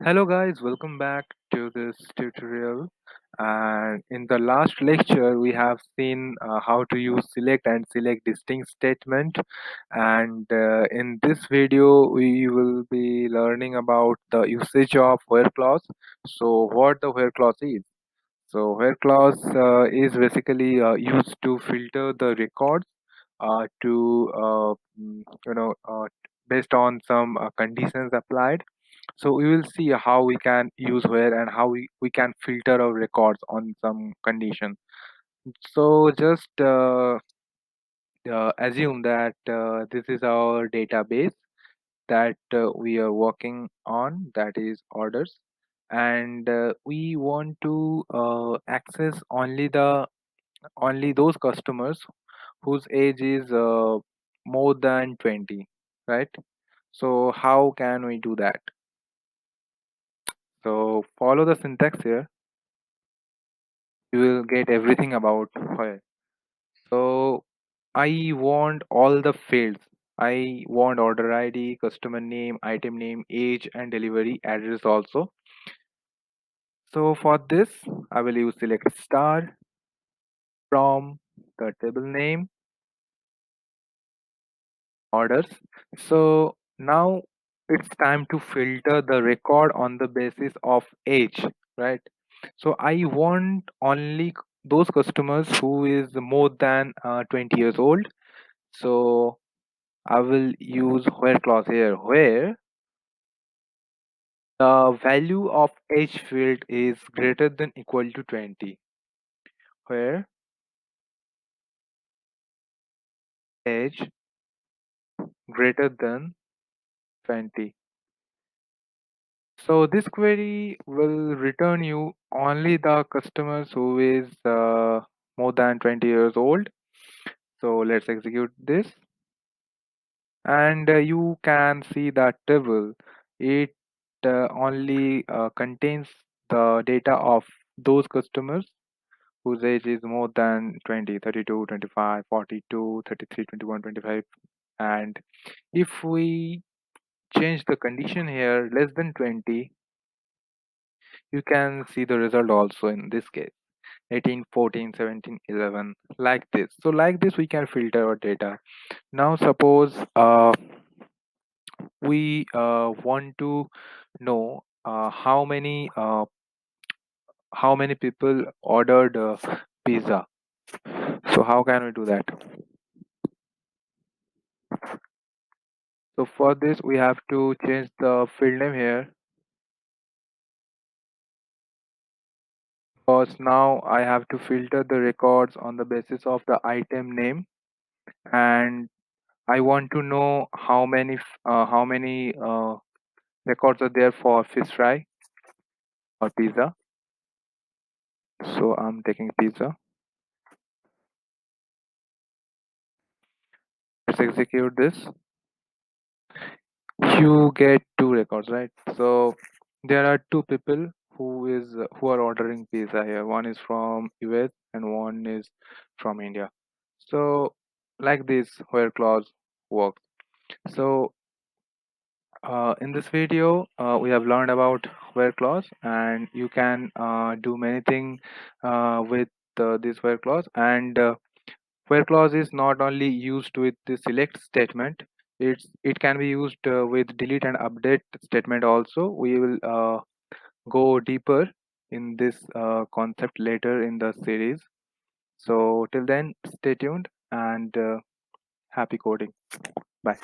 Hello guys, welcome back to this tutorial. And in the last lecture, we have seen how to use select and select distinct statement. And in this video, we will be learning about the usage of where clause. So what the where clause is. So where clause is basically used to filter the records to based on some conditions applied. So we will see how we can use where and how we can filter our records on some condition. So just assume that this is our database that we are working on, that is orders, and we want to access only those customers whose age is more than 20, right? So how can we do that? So follow the syntax here. You will get everything about where. So I want all the fields. I want order ID, customer name, item name, age, and delivery address also. So for this, I will use select star from the table name orders. So now it's time to filter the record on the basis of age, right? So I want only those customers who is more than 20 years old. So I will use where clause here, where the value of age field is greater than equal to 20, where age greater than 20. So this query will return you only the customers who is more than 20 years old. So let's execute this, and you can see that table. It only contains the data of those customers whose age is more than 20, 32, 25, 42, 33, 21, 25. And if we change the condition here less than 20, you can see the result also in this case 18, 14, 17, 11, like this. So like this we can filter our data. Now suppose we want to know how many people ordered pizza. So how can we do that? So for this we have to change the field name here, because now I have to filter the records on the basis of the item name, and I want to know how many records are there for fish fry or pizza. So I'm taking pizza. Let's execute this. You get two records, right? So there are two people who are ordering pizza here. One is from US and one is from India. So like this where clause works. So in this video we have learned about where clause, and you can do many things with this where clause. And where clause is not only used with the select statement, it can be used with delete and update statement also. We will go deeper in this concept later in the series. So till then, stay tuned and happy coding. Bye.